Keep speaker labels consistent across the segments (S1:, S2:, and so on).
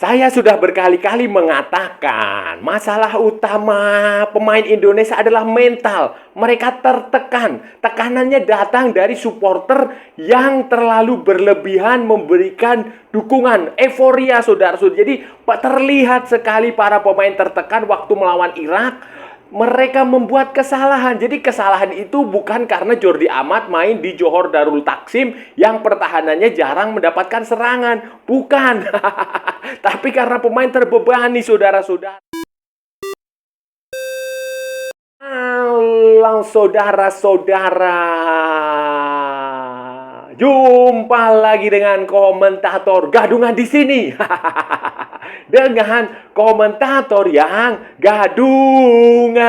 S1: Saya sudah berkali-kali mengatakan, masalah utama pemain Indonesia adalah mental. Mereka tertekan. Tekanannya datang dari supporter yang terlalu berlebihan memberikan dukungan, euforia, saudara-saudara. Jadi, terlihat sekali para pemain tertekan waktu melawan Irak. Mereka membuat kesalahan. Jadi kesalahan itu bukan karena Jordi Amat main di Johor Darul Taksim yang pertahanannya jarang mendapatkan serangan. Bukan. Tapi karena pemain terbebani, saudara-saudara. Alang, saudara-saudara. Jumpa lagi dengan komentator gadungan di sini. Dengan komentator yang gadungan.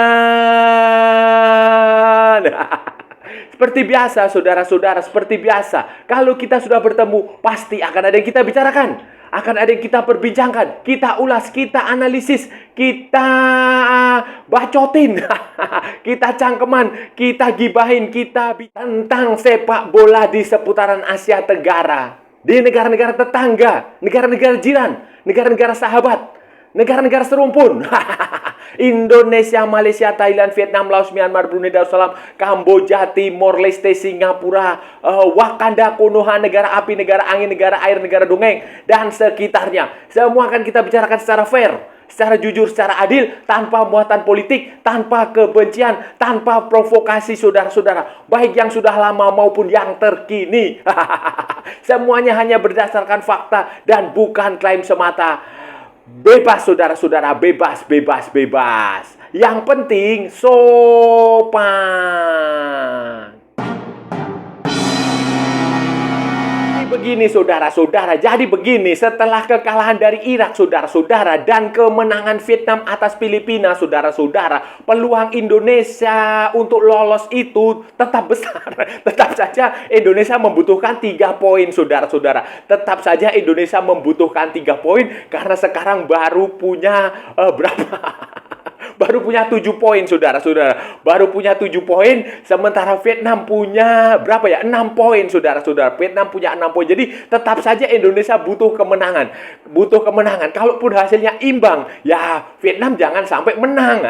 S1: Seperti biasa, saudara-saudara, seperti biasa. Kalau kita sudah bertemu, pasti akan ada yang kita bicarakan. Akan ada yang kita perbincangkan. Kita ulas, kita analisis, kita bacotin. Kita cangkeman, kita gibahin, kita tentang sepak bola di seputaran Asia Tenggara. Di negara-negara tetangga, negara-negara jiran, negara-negara sahabat, negara-negara serumpun. Indonesia, Malaysia, Thailand, Vietnam, Laos, Myanmar, Brunei Darussalam, Kamboja, Timor Leste, Singapura, Wakanda, Konoha, negara api, negara angin, negara air, negara dongeng, dan sekitarnya. Semua akan kita bicarakan secara fair, secara jujur, secara adil, tanpa muatan politik, tanpa kebencian, tanpa provokasi, saudara-saudara. Baik yang sudah lama maupun yang terkini. Semuanya hanya berdasarkan fakta dan bukan klaim semata. Bebas, saudara-saudara, bebas, bebas, bebas. Yang penting sopan. Begini, saudara-saudara, jadi begini, setelah kekalahan dari Irak, saudara-saudara, dan kemenangan Vietnam atas Filipina, saudara-saudara, peluang Indonesia untuk lolos itu tetap besar. Tetap saja Indonesia membutuhkan 3 poin, saudara-saudara. Tetap saja Indonesia membutuhkan 3 poin, karena sekarang baru punya berapa? Baru punya 7 poin, saudara-saudara. Baru punya 7 poin, sementara Vietnam punya berapa ya? 6 poin, saudara-saudara. Vietnam punya 6 poin. Jadi tetap saja Indonesia butuh kemenangan. Butuh kemenangan. Kalaupun hasilnya imbang, ya Vietnam jangan sampai menang.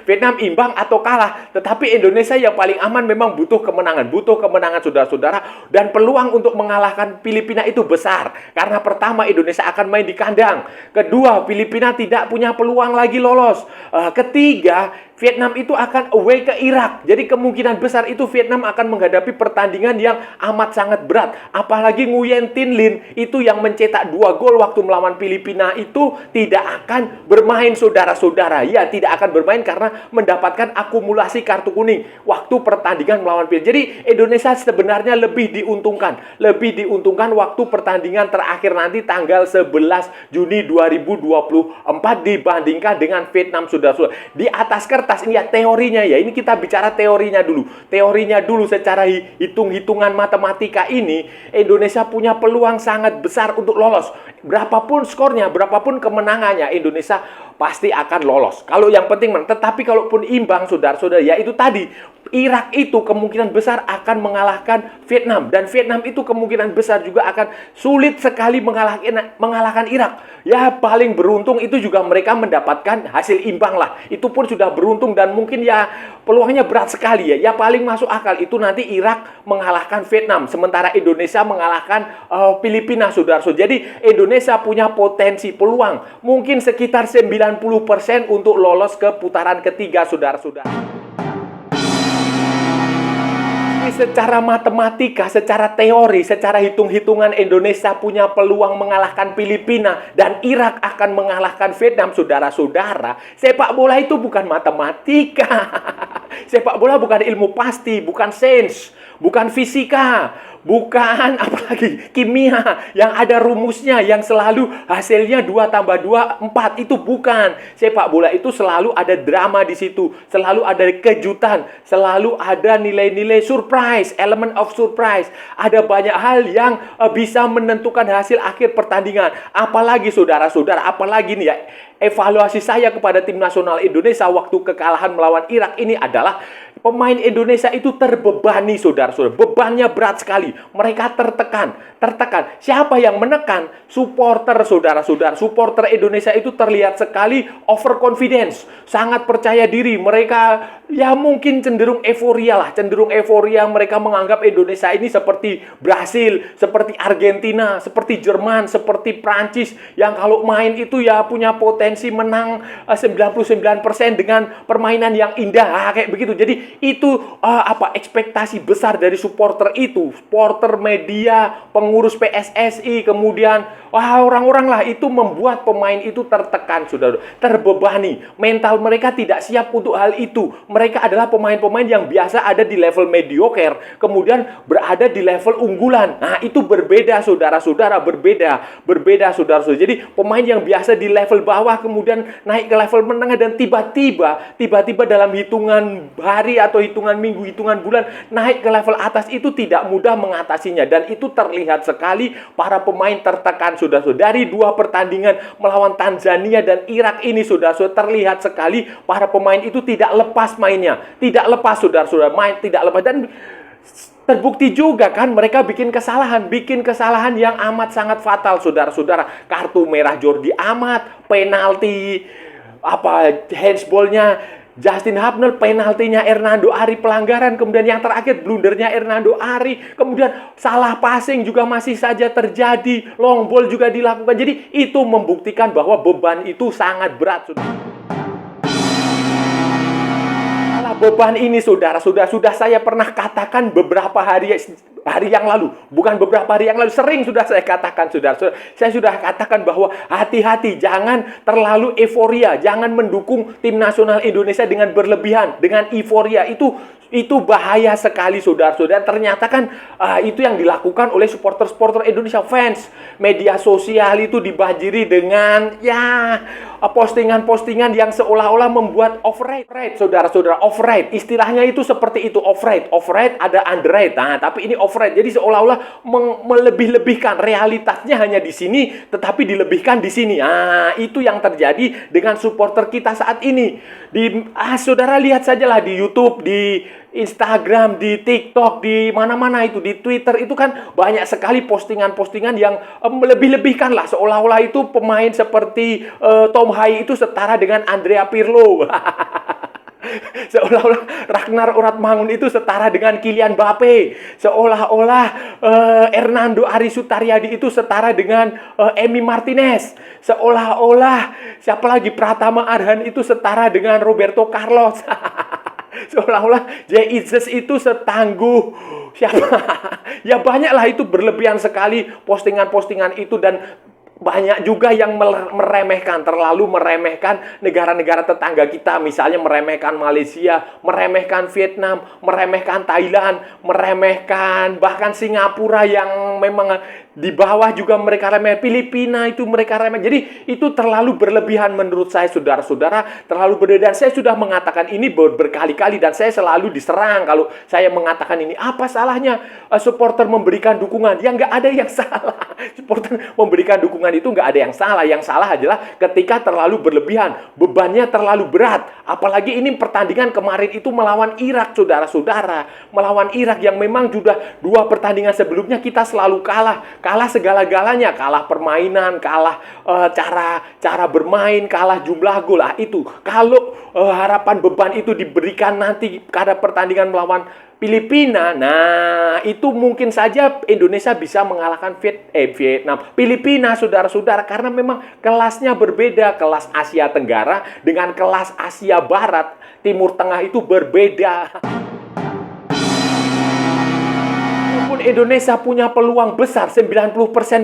S1: Vietnam imbang atau kalah. Tetapi Indonesia yang paling aman memang butuh kemenangan. Butuh kemenangan, saudara-saudara. Dan peluang untuk mengalahkan Filipina itu besar. Karena pertama, Indonesia akan main di kandang. Kedua, Filipina tidak punya peluang lagi lolos. Ketiga, Vietnam itu akan away ke Irak. Jadi kemungkinan besar itu Vietnam akan menghadapi pertandingan yang amat sangat berat. Apalagi Nguyen Tin Lin itu yang mencetak 2 gol waktu melawan Filipina itu tidak akan bermain, saudara-saudara. Ya, tidak akan bermain karena mendapatkan akumulasi kartu kuning waktu pertandingan melawan Filipina. Jadi Indonesia sebenarnya lebih diuntungkan. Lebih diuntungkan waktu pertandingan terakhir nanti tanggal 11 Juni 2024 dibandingkan dengan Vietnam, saudara-saudara. Di atas kertas ini ya teorinya ya. Ini kita bicara teorinya dulu. Teorinya dulu secara hitung-hitungan matematika ini, Indonesia punya peluang sangat besar untuk lolos. Berapapun skornya, berapapun kemenangannya, Indonesia pasti akan lolos. Kalau yang penting menang. Tetapi kalaupun imbang, saudara-saudara, ya itu tadi. Irak itu kemungkinan besar akan mengalahkan Vietnam. Dan Vietnam itu kemungkinan besar juga akan sulit sekali mengalahkan Irak. Ya paling beruntung itu juga mereka mendapatkan hasil imbang lah. Itu pun sudah beruntung dan mungkin ya peluangnya berat sekali ya. Ya paling masuk akal itu nanti Irak mengalahkan Vietnam. Sementara Indonesia mengalahkan Filipina, saudara-saudara. Jadi Indonesia punya potensi peluang. Mungkin sekitar 90% untuk lolos ke putaran ketiga, saudara-saudara. Secara matematika, secara teori, secara hitung-hitungan Indonesia punya peluang mengalahkan Filipina dan Irak akan mengalahkan Vietnam, saudara-saudara. Sepak bola itu bukan matematika. Sepak bola bukan ilmu pasti, bukan sains, bukan fisika, bukan apalagi kimia yang ada rumusnya yang selalu hasilnya 2 tambah 2 4. Itu bukan. Sepak bola itu selalu ada drama di situ, selalu ada kejutan, selalu ada nilai-nilai surprise, element of surprise. Ada banyak hal yang bisa menentukan hasil akhir pertandingan. Apalagi saudara-saudara, apalagi nih ya, evaluasi saya kepada tim nasional Indonesia waktu kekalahan melawan Irak ini adalah Pemain Indonesia itu terbebani, saudara-saudara. Bebannya berat sekali. Mereka tertekan. Siapa yang menekan? Supporter, saudara-saudara. Supporter Indonesia itu terlihat sekali overconfidence. Sangat percaya diri. Mereka ya mungkin cenderung euforia lah. Cenderung euforia. Mereka menganggap Indonesia ini seperti Brasil, seperti Argentina, seperti Jerman, seperti Prancis. Yang kalau main itu ya punya potensi menang 99% dengan permainan yang indah. Kayak begitu. Jadi itu ekspektasi besar dari supporter itu, supporter, media, pengurus PSSI, kemudian orang-orang lah itu membuat pemain itu tertekan, saudara, terbebani. Mental mereka tidak siap untuk hal itu. Mereka adalah pemain-pemain yang biasa ada di level mediocre, kemudian berada di level unggulan. Nah, itu berbeda, saudara-saudara, berbeda, saudara-saudara. Jadi pemain yang biasa di level bawah kemudian naik ke level menengah dan tiba-tiba dalam hitungan hari atau hitungan minggu, hitungan bulan naik ke level atas itu tidak mudah mengatasinya, dan itu terlihat sekali para pemain tertekan, saudara-saudara. Dari 2 pertandingan melawan Tanzania dan Irak ini, saudara-saudara, terlihat sekali para pemain itu tidak lepas mainnya, tidak lepas, saudara-saudara, main tidak lepas, dan terbukti juga kan mereka bikin kesalahan yang amat sangat fatal, saudara-saudara. Kartu merah Jordi Amat, penalti handsballnya Justin Hubner, penaltinya Hernando Ari pelanggaran, kemudian yang terakhir blundernya Hernando Ari, kemudian salah passing juga masih saja terjadi, long ball juga dilakukan. Jadi itu membuktikan bahwa beban itu sangat berat, saudara. Beban ini, saudara, sudah saya pernah katakan beberapa hari yang lalu, bukan beberapa hari yang lalu, sering sudah saya katakan, saudara. Saya sudah katakan bahwa hati-hati, jangan terlalu euforia, jangan mendukung tim nasional Indonesia dengan berlebihan, dengan euforia. Itu bahaya sekali, saudara-saudara. Ternyata kan itu yang dilakukan oleh supporter-supporter Indonesia, fans. Media sosial itu dibanjiri dengan postingan-postingan yang seolah-olah membuat off-right, saudara-saudara. Off-right, istilahnya itu seperti itu, off-right. Off-right ada underrate. Nah, tapi ini off-right. Jadi seolah-olah melebih-lebihkan, realitasnya hanya di sini, tetapi dilebihkan di sini. Nah, itu yang terjadi dengan supporter kita saat ini. Saudara lihat sajalah di YouTube, di Instagram, di TikTok, di mana-mana itu, di Twitter itu kan banyak sekali postingan-postingan yang melebih-lebihkan lah, seolah-olah itu pemain seperti Tom Hai itu setara dengan Andrea Pirlo. Seolah-olah Ragnar Uratmangun itu setara dengan Kylian Mbappe. Seolah-olah Hernando Ari Sutaryadi itu setara dengan Emi Martinez. Seolah-olah siapa lagi, Pratama Arhan itu setara dengan Roberto Carlos. Seolah-olah Jay Itzes itu setangguh siapa. Ya banyaklah, itu berlebihan sekali postingan-postingan itu, dan banyak juga yang meremehkan, terlalu meremehkan negara-negara tetangga kita. Misalnya meremehkan Malaysia, meremehkan Vietnam, meremehkan Thailand, meremehkan bahkan Singapura yang memang di bawah juga mereka remeh. Filipina itu mereka remeh. Jadi itu terlalu berlebihan menurut saya, saudara-saudara. Terlalu berlebihan. Saya sudah mengatakan ini berkali-kali, dan saya selalu diserang kalau saya mengatakan ini. Apa salahnya supporter memberikan dukungan? Ya nggak ada yang salah. Supporter memberikan dukungan itu nggak ada yang salah. Yang salah adalah ketika terlalu berlebihan, bebannya terlalu berat. Apalagi ini pertandingan kemarin itu melawan Irak, saudara-saudara. Melawan Irak yang memang sudah 2 pertandingan sebelumnya kita selalu kalah segala-galanya, kalah permainan, kalah cara bermain, kalah jumlah gol. Itu kalau harapan beban itu diberikan nanti pada pertandingan melawan Filipina, nah itu mungkin saja Indonesia bisa mengalahkan Vietnam, Filipina, saudara-saudara, karena memang kelasnya berbeda. Kelas Asia Tenggara dengan kelas Asia Barat, Timur Tengah itu berbeda. Indonesia punya peluang besar, 90%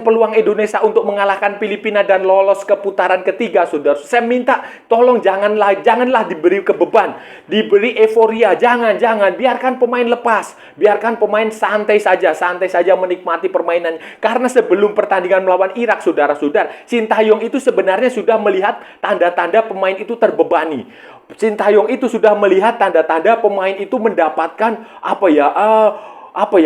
S1: peluang Indonesia untuk mengalahkan Filipina dan lolos ke putaran ketiga, saudara. Saya minta tolong janganlah diberi kebeban, diberi euforia, jangan, biarkan pemain lepas, biarkan pemain santai saja menikmati permainan. Karena sebelum pertandingan melawan Irak, saudara-saudara, Sintayong itu sebenarnya sudah melihat tanda-tanda pemain itu terbebani. Sintayong itu sudah melihat tanda-tanda pemain itu mendapatkan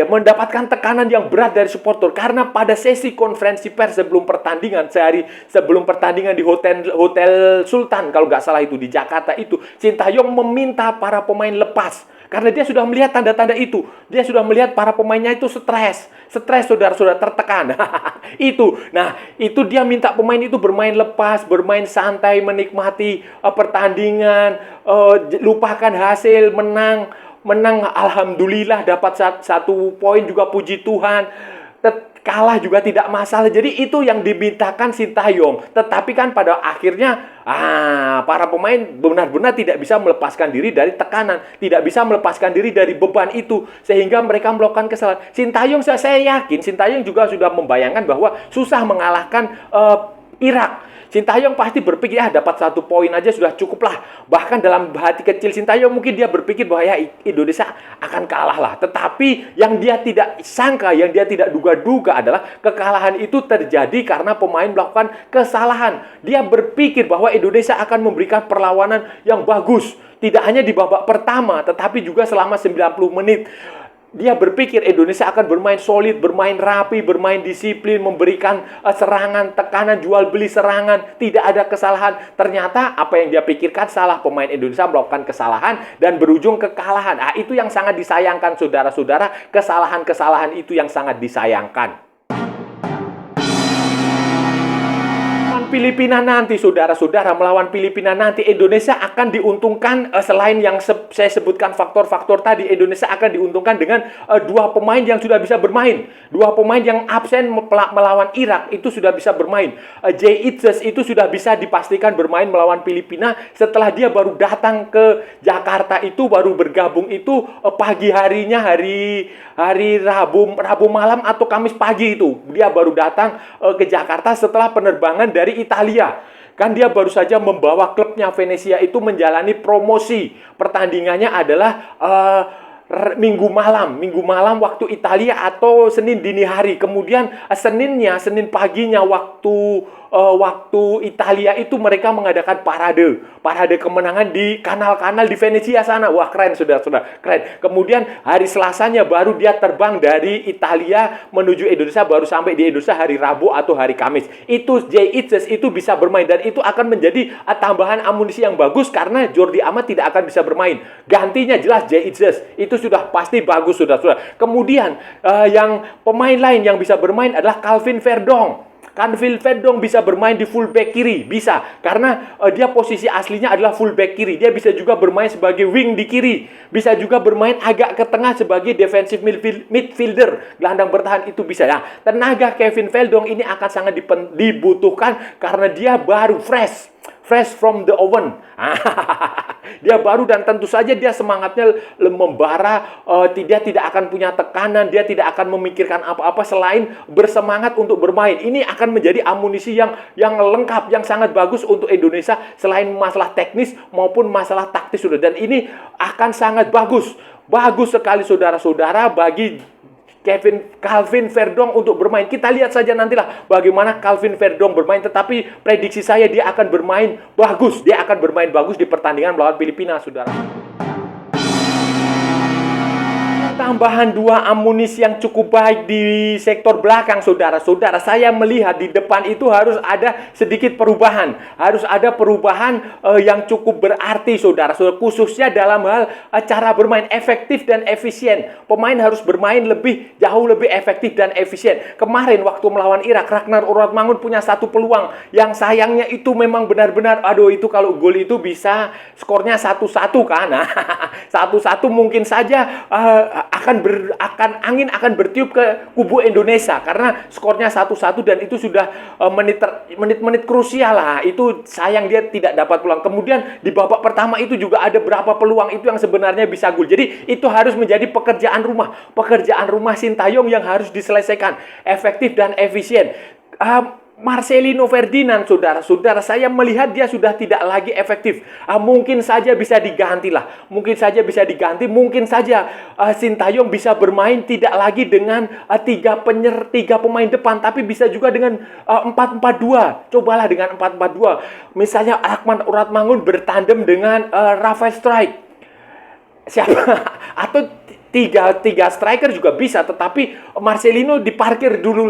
S1: mendapatkan tekanan yang berat dari supporter. Karena pada sesi konferensi pers sebelum pertandingan, sehari sebelum pertandingan di Hotel Sultan, kalau nggak salah itu di Jakarta itu, Sintayong meminta para pemain lepas. Karena dia sudah melihat tanda-tanda itu. Dia sudah melihat para pemainnya itu stres, saudara-saudara, tertekan. Itu dia minta pemain itu bermain lepas, bermain santai, menikmati pertandingan, lupakan hasil, menang, alhamdulillah, dapat satu poin juga, puji Tuhan. Kalah juga tidak masalah. Jadi itu yang dimintakan Sintayong. Tetapi kan pada akhirnya para pemain benar-benar tidak bisa melepaskan diri dari tekanan, tidak bisa melepaskan diri dari beban itu, sehingga mereka melakukan kesalahan. Sintayong, saya yakin Sintayong juga sudah membayangkan bahwa susah mengalahkan Irak. Sintayong pasti berpikir, dapat 1 poin aja sudah cukup lah. Bahkan dalam hati kecil Sintayong mungkin dia berpikir bahwa ya Indonesia akan kalah lah. Tetapi yang dia tidak sangka, yang dia tidak duga-duga adalah kekalahan itu terjadi karena pemain melakukan kesalahan. Dia berpikir bahwa Indonesia akan memberikan perlawanan yang bagus. Tidak hanya di babak pertama, tetapi juga selama 90 menit. Dia berpikir Indonesia akan bermain solid, bermain rapi, bermain disiplin, memberikan serangan, tekanan, jual beli serangan, tidak ada kesalahan. Ternyata apa yang dia pikirkan salah, pemain Indonesia melakukan kesalahan dan berujung kekalahan. Itu yang sangat disayangkan, saudara-saudara. Kesalahan-kesalahan itu yang sangat disayangkan. Filipina nanti, saudara-saudara, melawan Filipina nanti, Indonesia akan diuntungkan selain yang saya sebutkan faktor-faktor tadi. Indonesia akan diuntungkan dengan 2 pemain yang sudah bisa bermain. 2 pemain yang absen melawan Irak itu sudah bisa bermain. Jay Itzes itu sudah bisa dipastikan bermain melawan Filipina setelah dia baru datang ke Jakarta, itu baru bergabung itu pagi harinya, hari Rabu malam atau Kamis pagi itu. Dia baru datang ke Jakarta setelah penerbangan dari Italia. Kan dia baru saja membawa klubnya Venezia itu menjalani promosi. Pertandingannya adalah Minggu malam waktu Italia atau Senin dini hari. Kemudian Senin paginya waktu Italia itu mereka mengadakan parade kemenangan di kanal-kanal di Venezia sana. Wah, keren, saudara-saudara, keren. Kemudian hari Selasanya baru dia terbang dari Italia menuju Indonesia, baru sampai di Indonesia hari Rabu atau hari Kamis. Itu Jay Itzes itu bisa bermain, dan itu akan menjadi tambahan amunisi yang bagus karena Jordi Amat tidak akan bisa bermain. Gantinya jelas Jay Itzes, itu sudah pasti bagus, saudara-saudara. Kemudian yang pemain lain yang bisa bermain adalah Calvin Verdong. Calvin Verdong bisa bermain di fullback kiri, bisa, karena dia posisi aslinya adalah fullback kiri. Dia bisa juga bermain sebagai wing di kiri, bisa juga bermain agak ke tengah sebagai defensive midfielder, gelandang bertahan, itu bisa ya. Tenaga Calvin Verdong ini akan sangat dibutuhkan karena dia baru fresh from the oven. Dia baru, dan tentu saja dia semangatnya membara. Dia tidak akan punya tekanan, dia tidak akan memikirkan apa-apa selain bersemangat untuk bermain. Ini akan menjadi amunisi yang lengkap, yang sangat bagus untuk Indonesia selain masalah teknis maupun masalah taktis, dan ini akan sangat bagus sekali, saudara-saudara, bagi Calvin Verdong untuk bermain. Kita lihat saja nantilah bagaimana Calvin Verdong bermain, tetapi prediksi saya dia akan bermain bagus. Dia akan bermain bagus di pertandingan melawan Filipina, saudara. Tambahan 2 amunisi yang cukup baik di sektor belakang, saudara-saudara. Saya melihat di depan itu harus ada sedikit perubahan. Harus ada perubahan yang cukup berarti, saudara-saudara. Khususnya dalam hal cara bermain efektif dan efisien. Pemain harus bermain jauh lebih efektif dan efisien. Kemarin waktu melawan Irak, Ragnar Uratmangun punya 1 peluang. Yang sayangnya itu memang benar-benar, itu kalau gol itu bisa skornya 1-1 kan. 1-1 mungkin saja angin akan bertiup ke kubu Indonesia karena skornya 1-1, dan itu sudah menit-menit krusial lah. Itu sayang dia tidak dapat peluang. Kemudian di babak pertama itu juga ada berapa peluang itu yang sebenarnya bisa gol. Jadi itu harus menjadi pekerjaan rumah Sintayong yang harus diselesaikan efektif dan efisien. Marcelino Ferdinand, saudara-saudara, saya melihat dia sudah tidak lagi efektif. Mungkin saja bisa diganti. Mungkin saja Sintayong bisa bermain tidak lagi dengan 3 pemain depan, tapi bisa juga dengan 4-4-2. Cobalah dengan 4-4-2. Misalnya Ragnar Uratmangun bertandem dengan Rafael Struijk. Atau tiga striker juga bisa, tetapi Marcelino diparkir dulu.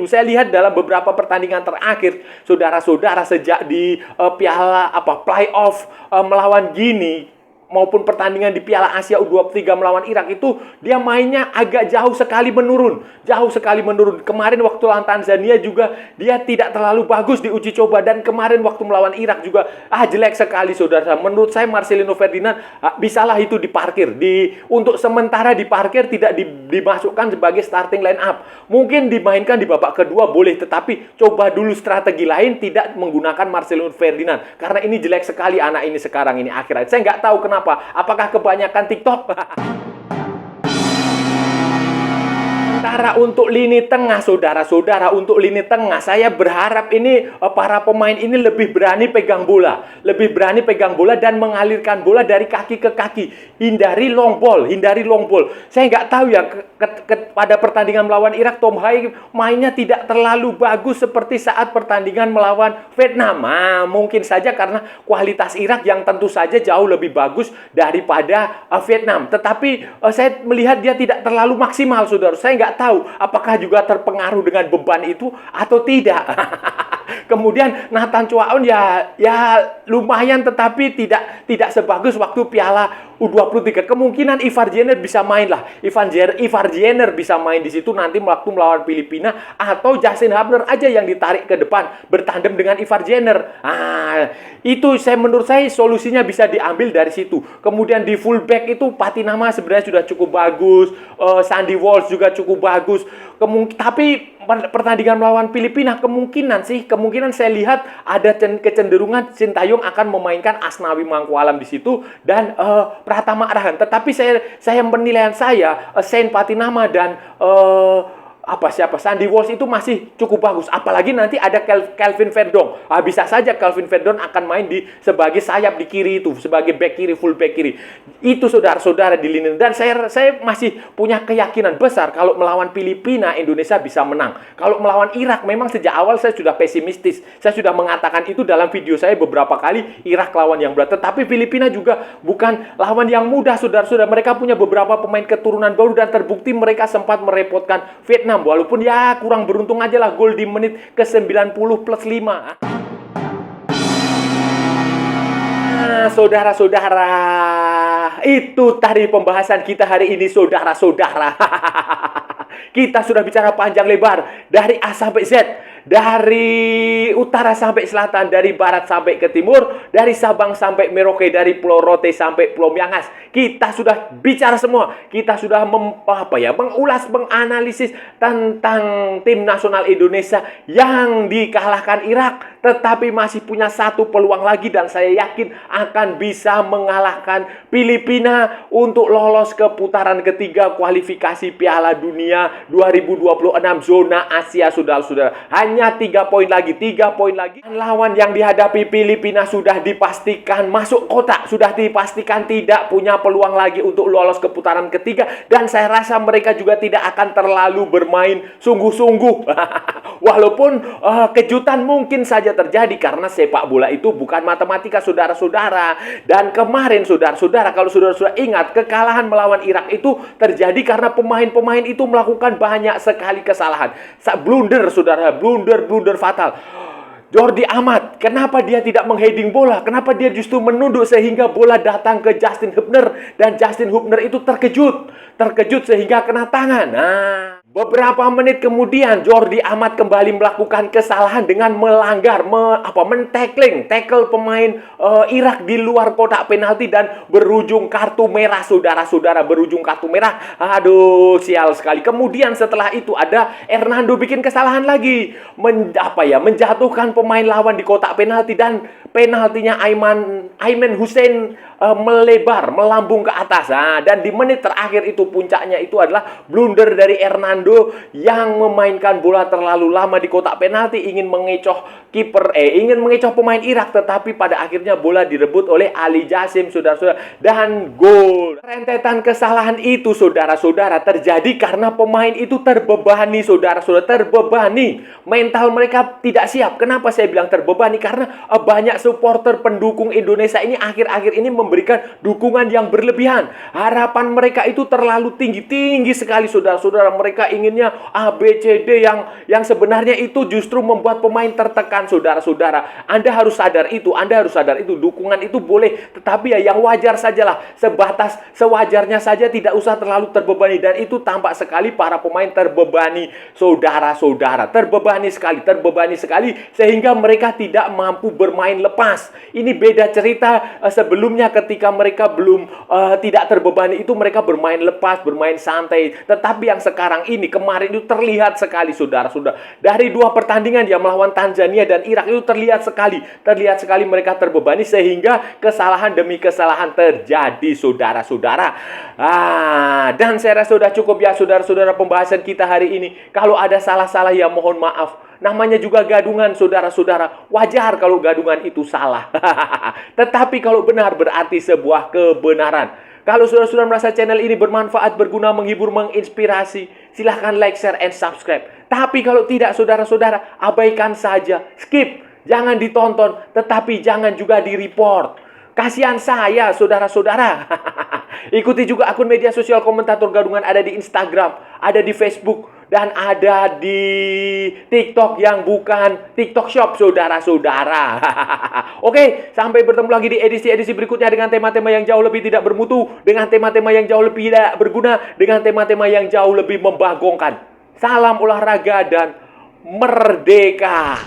S1: Saya lihat dalam beberapa pertandingan terakhir, saudara-saudara, sejak di playoff melawan Gini, maupun pertandingan di Piala Asia U23 melawan Irak itu dia mainnya agak jauh sekali menurun. Jauh sekali menurun. Kemarin waktu lawan Tanzania juga dia tidak terlalu bagus di uji coba, dan kemarin waktu melawan Irak juga jelek sekali saudara. Menurut saya Marcelino Ferdinand bisalah itu diparkir. Untuk sementara diparkir, tidak dimasukkan sebagai starting line up. Mungkin dimainkan di babak kedua boleh, tetapi coba dulu strategi lain, tidak menggunakan Marcelino Ferdinand. Karena ini jelek sekali anak ini sekarang ini akhirnya. Saya nggak tahu kenapa. Apakah kebanyakan TikTok? Sementara untuk lini tengah, saudara-saudara, untuk lini tengah, saya berharap ini para pemain ini lebih berani pegang bola. Lebih berani pegang bola dan mengalirkan bola dari kaki ke kaki. Hindari long ball, hindari long ball. Saya nggak tahu ya, pada pertandingan melawan Irak, Tom Hai mainnya tidak terlalu bagus seperti saat pertandingan melawan Vietnam. Mungkin saja karena kualitas Irak yang tentu saja jauh lebih bagus daripada Vietnam. Tetapi saya melihat dia tidak terlalu maksimal, saudara. Saya nggak tahu apakah juga terpengaruh dengan beban itu atau tidak. Kemudian Nathan Choaon ya lumayan, tetapi tidak sebagus waktu Piala U23. Kemungkinan Ivar Jenner bisa main lah. Ivar Jenner bisa main di situ nanti waktu melawan Filipina, atau Justin Hubner aja yang ditarik ke depan bertandem dengan Ivar Jenner. Itu menurut saya solusinya bisa diambil dari situ. Kemudian di fullback itu Patinama sebenarnya sudah cukup bagus. Sandy Walsh juga cukup bagus. Tapi pertandingan melawan Filipina kemungkinan saya lihat ada kecenderungan Sintayong akan memainkan Asnawi Mangkualam di situ dan Pratama Arhan. Tetapi penilaian saya Saint Patinama dan Sandy Walsh itu masih cukup bagus. Apalagi nanti ada Calvin Verdong. Bisa saja Calvin Verdong akan main sebagai sayap di kiri itu, sebagai back kiri, full back kiri. Itu saudara-saudara di lini. Dan saya masih punya keyakinan besar kalau melawan Filipina Indonesia bisa menang. Kalau melawan Irak memang sejak awal saya sudah pesimistis. Saya sudah mengatakan itu dalam video saya beberapa kali, Irak lawan yang berat. Tetapi Filipina juga bukan lawan yang mudah, saudara-saudara. Mereka punya beberapa pemain keturunan baru dan terbukti mereka sempat merepotkan Vietnam. Walaupun ya kurang beruntung aja lah, gol di menit ke-90 plus 5. Saudara-saudara, itu tadi pembahasan kita hari ini, saudara-saudara. Kita sudah bicara panjang lebar dari A sampai Z, dari utara sampai selatan, dari barat sampai ke timur, dari Sabang sampai Merauke, dari Pulau Rote sampai Pulau Miangas. Kita sudah bicara semua. Kita sudah mengulas, menganalisis tentang tim nasional Indonesia yang dikalahkan Irak, tetapi masih punya satu peluang lagi, dan saya yakin akan bisa mengalahkan Filipina untuk lolos ke putaran ketiga kualifikasi Piala Dunia 2026 zona Asia, saudara-saudara. Hanya 3 poin lagi. Lawan yang dihadapi Filipina sudah dipastikan masuk kotak, sudah dipastikan tidak punya peluang lagi untuk lolos ke putaran ketiga, dan saya rasa mereka juga tidak akan terlalu bermain sungguh-sungguh. Walaupun kejutan mungkin saja terjadi, karena sepak bola itu bukan matematika, saudara-saudara. Dan kemarin, saudara-saudara, kalau saudara-saudara ingat, kekalahan melawan Irak itu terjadi karena pemain-pemain itu melakukan banyak sekali kesalahan. Blunder, saudara, blunder fatal. Jordi Amat, kenapa dia tidak mengheading bola? Kenapa dia justru menunduk sehingga bola datang ke Justin Hubner, dan Justin Hubner itu terkejut sehingga kena tangan. Beberapa menit kemudian Jordi Amat kembali melakukan kesalahan dengan melanggar, tackle pemain Irak di luar kotak penalti dan berujung kartu merah, saudara-saudara, berujung kartu merah. Aduh, sial sekali. Kemudian setelah itu ada Hernando bikin kesalahan lagi, menjatuhkan pemain lawan di kotak penalti, dan penaltinya Aiman Hussein melambung ke atas. Dan di menit terakhir itu puncaknya itu adalah blunder dari Hernando yang memainkan bola terlalu lama di kotak penalti, ingin mengecoh pemain Irak, tetapi pada akhirnya bola direbut oleh Ali Jasim, saudara-saudara, dan gol. Rentetan kesalahan itu, saudara-saudara, terjadi karena pemain itu terbebani, saudara-saudara, terbebani. Mental mereka tidak siap. Kenapa saya bilang terbebani? Karena banyak supporter pendukung Indonesia ini akhir-akhir ini memberikan dukungan yang berlebihan. Harapan mereka itu terlalu tinggi sekali, saudara-saudara. Mereka inginnya A, B, C, D yang sebenarnya itu justru membuat pemain tertekan, saudara-saudara. Anda harus sadar itu, dukungan itu boleh, tetapi ya yang wajar sajalah, sebatas sewajarnya saja, tidak usah terlalu terbebani. Dan itu tampak sekali para pemain terbebani, saudara-saudara. Terbebani sekali sehingga mereka tidak mampu bermain lepas. Ini beda cerita sebelumnya ketika mereka belum tidak terbebani, itu mereka bermain lepas, bermain santai. Tetapi yang sekarang ini, kemarin itu terlihat sekali, saudara-saudara. Dari 2 pertandingan yang melawan Tanzania dan Irak itu terlihat sekali mereka terbebani sehingga kesalahan demi kesalahan terjadi, saudara-saudara. Dan saya rasa sudah cukup ya, saudara-saudara, pembahasan kita hari ini. Kalau ada salah-salah ya mohon maaf. Namanya juga gadungan, saudara-saudara. Wajar kalau gadungan itu salah. Tetapi kalau benar berarti sebuah kebenaran. Kalau saudara-saudara merasa channel ini bermanfaat, berguna, menghibur, menginspirasi, silahkan like, share, and subscribe. Tapi kalau tidak, saudara-saudara, abaikan saja. Skip. Jangan ditonton, tetapi jangan juga di-report. Kasihan saya, saudara-saudara. Ikuti juga akun media sosial Komentator Gadungan, ada di Instagram, ada di Facebook, dan ada di TikTok yang bukan TikTok Shop, saudara-saudara. Oke, sampai bertemu lagi di edisi-edisi berikutnya dengan tema-tema yang jauh lebih tidak bermutu, dengan tema-tema yang jauh lebih tidak berguna, dengan tema-tema yang jauh lebih membagongkan. Salam olahraga dan merdeka!